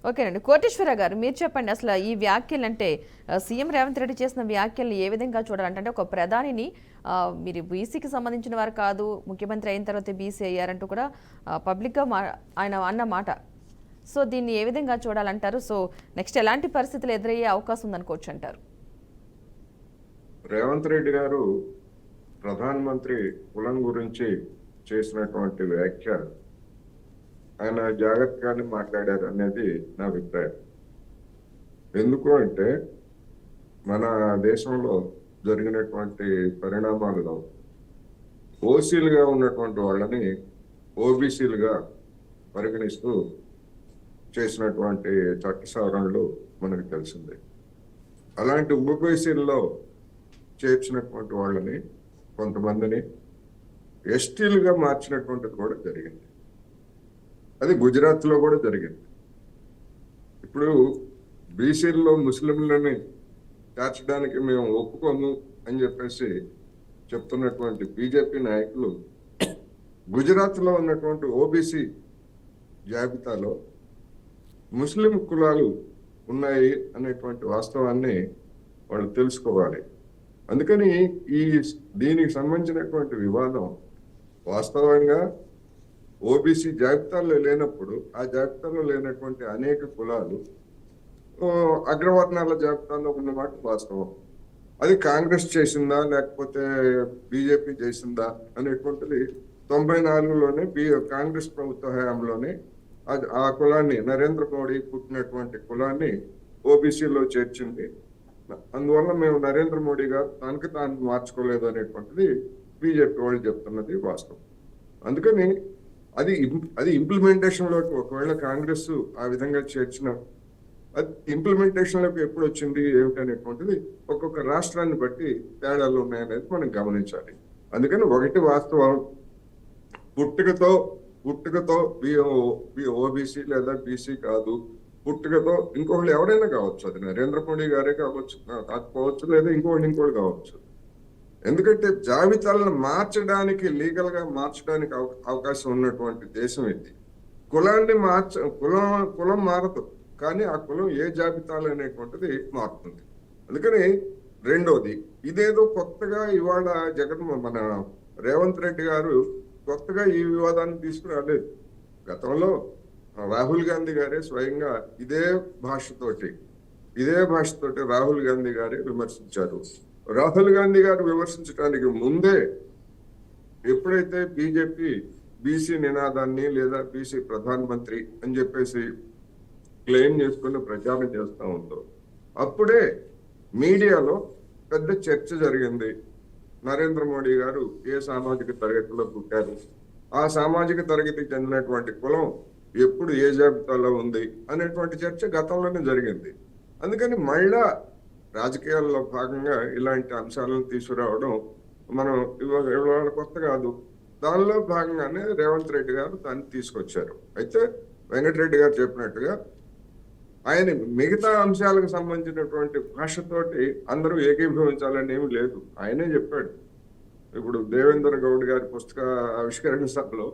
ఓకేనండి. కోటేశ్వర గారు మీరు చెప్పండి అసలు ఈ వ్యాఖ్యలు అంటే సీఎం రేవంత్ రెడ్డి చేసిన వ్యాఖ్యలను ఏ విధంగా చూడాలంటే అంటే ఒక ప్రధానిని మీరు బీసీకి సంబంధించిన వారు కాదు, ముఖ్యమంత్రి అయిన తర్వాత బీసీ అయ్యారంటూ కూడా పబ్లిక్గా ఆయన అన్న మాట. సో దీన్ని ఏ విధంగా చూడాలంటారు? సో నెక్స్ట్ ఎలాంటి పరిస్థితులు ఎదురయ్యే అవకాశం ఉందనుకోవచ్చు అంటారు? రేవంత్ రెడ్డి గారు ప్రధానమంత్రి కులం గురించి చేసినటువంటి వ్యాఖ్య ఆయన జాగ్రత్తగానే మాట్లాడారు అనేది నా అభిప్రాయం. ఎందుకు అంటే మన దేశంలో జరిగినటువంటి పరిణామాలలో ఓసీలుగా ఉన్నటువంటి వాళ్ళని ఓబీసీలుగా పరిగణిస్తూ చేసినటువంటి చట్ట సవరణలు మనకు తెలిసిందే. అలాంటి ఓబీసీల్లో చేర్చినటువంటి వాళ్ళని కొంతమందిని ఎస్టీలుగా మార్చినటువంటిది కూడా జరిగింది. అది గుజరాత్లో కూడా జరిగింది. ఇప్పుడు బీసీల్లో ముస్లింలని చేర్చడానికి మేము ఒప్పుకోము అని చెప్పేసి చెప్తున్నటువంటి బీజేపీ నాయకులు గుజరాత్లో ఉన్నటువంటి ఓబీసీ జాబితాలో ముస్లిం కులాలు ఉన్నాయి అనేటువంటి వాస్తవాన్ని వాళ్ళు తెలుసుకోవాలి. అందుకని దీనికి సంబంధించినటువంటి వివాదం వాస్తవంగా ఓబీసీ జాబితాలో లేనప్పుడు ఆ జాబితాలో లేనటువంటి అనేక కులాలు అగ్రవర్ణాల జాబితాలో ఉన్నమాట వాస్తవం. అది కాంగ్రెస్ చేసిందా లేకపోతే బీజేపీ చేసిందా అనేటువంటిది 94లోనే కాంగ్రెస్ ప్రభుత్వ హయాంలోనే ఆ కులాన్ని నరేంద్ర మోడీ పుట్టినటువంటి కులాన్ని ఓబీసీలో చేర్చింది. అందువల్ల మేము నరేంద్ర మోడీ గారు తనకు తాను మార్చుకోలేదు అనేటువంటిది బీజేపీ వాళ్ళు చెప్తున్నది వాస్తవం. అందుకని అది ఇంప్లిమెంటేషన్ లోకి ఒకవేళ కాంగ్రెస్ ఆ విధంగా చేర్చిన అది ఇంప్లిమెంటేషన్ లోకి ఎప్పుడు వచ్చింది ఏమిటనేటువంటిది ఒక్కొక్క రాష్ట్రాన్ని బట్టి తేడాలు ఉన్నాయనేది మనం గమనించాలి. అందుకని ఒకటి వాస్తవం, పుట్టుకతో ఓబీసీ లేదా బీసీ కాదు, పుట్టుకతో ఇంకొకళ్ళు ఎవరైనా కావచ్చు, అది నరేంద్ర మోడీ గారే కాకపోవచ్చు లేదా ఇంకోటి కావచ్చు. ఎందుకంటే జాబితాలను మార్చడానికి లీగల్ గా మార్చడానికి అవకాశం ఉన్నటువంటి దేశం ఇది. కులాన్ని కులం మారదు, కానీ ఆ కులం ఏ జాబితాలు అనేటువంటిది మారుతుంది. అందుకని రెండోది, ఇదేదో కొత్తగా ఇవాళ మన రేవంత్ రెడ్డి గారు కొత్తగా ఈ వివాదాన్ని తీసుకురాలేదు. గతంలో రాహుల్ గాంధీ గారే స్వయంగా ఇదే భాషతోటి రాహుల్ గాంధీ గారే విమర్శించారు. రాహుల్ గాంధీ గారు విమర్శించడానికి ముందే ఎప్పుడైతే బీజేపీ బీసీ నినాదాన్ని లేదా బీసీ ప్రధానమంత్రి అని చెప్పేసి క్లెయిమ్ చేసుకుని ప్రచారం చేస్తూ ఉందో అప్పుడే మీడియాలో పెద్ద చర్చ జరిగింది. నరేంద్ర మోడీ గారు ఏ సామాజిక తరగతిలో పుట్టారు, ఆ సామాజిక తరగతికి చెందినటువంటి కులం ఎప్పుడు ఏ జాబితాలో ఉంది అనేటువంటి చర్చ గతంలోనే జరిగింది. అందుకని మళ్ళా రాజకీయాల్లో భాగంగా ఇలాంటి అంశాలను తీసుకురావడం మనం ఇవాళ కొత్త కాదు. దానిలో భాగంగానే రేవంత్ రెడ్డి గారు దాన్ని తీసుకొచ్చారు. అయితే వెంకటరెడ్డి గారు చెప్పినట్టుగా ఆయన మిగతా అంశాలకు సంబంధించినటువంటి భాషతోటి అందరూ ఏకీభవించాలని ఏమి లేదు. ఆయనే చెప్పాడు. ఇప్పుడు దేవేందర్ గౌడ్ గారి పుస్తక ఆవిష్కరణ సభలో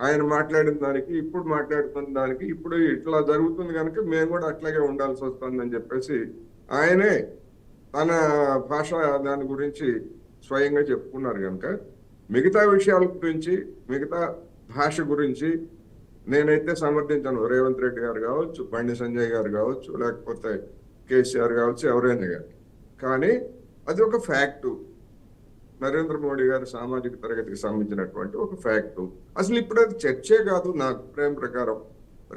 ఆయన మాట్లాడిన దానికి ఇప్పుడు మాట్లాడుతున్న దానికి ఇప్పుడు ఇట్లా జరుగుతుంది కనుక మేము కూడా అట్లాగే ఉండాల్సి వస్తుందని చెప్పేసి ఆయనే తన భాష దాని గురించి స్వయంగా చెప్పుకున్నారు. కనుక మిగతా విషయాల గురించి మిగతా భాష గురించి నేనైతే సమర్థించాను. రేవంత్ రెడ్డి గారు కావచ్చు, బండి సంజయ్ గారు కావచ్చు, లేకపోతే కేసీఆర్ కావచ్చు, ఎవరైనా కానీ అది ఒక ఫ్యాక్టు. నరేంద్ర మోడీ గారి సామాజిక తరగతికి సంబంధించినటువంటి ఒక ఫ్యాక్టు. అసలు ఇప్పుడు అది చర్చే కాదు నా అభిప్రాయం ప్రకారం.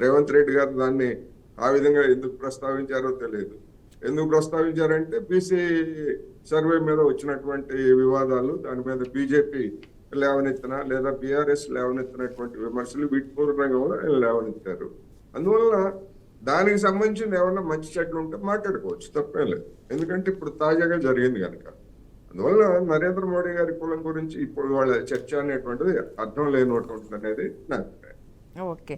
రేవంత్ రెడ్డి గారు దాన్ని ఆ విధంగా ఎందుకు ప్రస్తావించారో తెలియదు. ఎందుకు ప్రస్తావించారంటే బీసీ సర్వే మీద వచ్చినటువంటి వివాదాలు, దాని మీద బీజేపీ లేవనెత్తిన లేదా బీఆర్ఎస్ లేవనెత్తినటువంటి విమర్శలు వీటిపూర్వకంగా కూడా ఆయన లేవనెత్తారు. అందువల్ల దానికి సంబంధించిన ఏమన్నా మంచి చెడ్లు ఉంటే మాట్లాడుకోవచ్చు, తప్పేం లేదు. ఎందుకంటే ఇప్పుడు తాజాగా జరిగింది కనుక. అందువల్ల నరేంద్ర మోడీ గారి కులం గురించి ఇప్పుడు వాళ్ళ చర్చ అనేటువంటిది అర్థం లేనటువంటి అనేది నా అభిప్రాయం. ఓకే.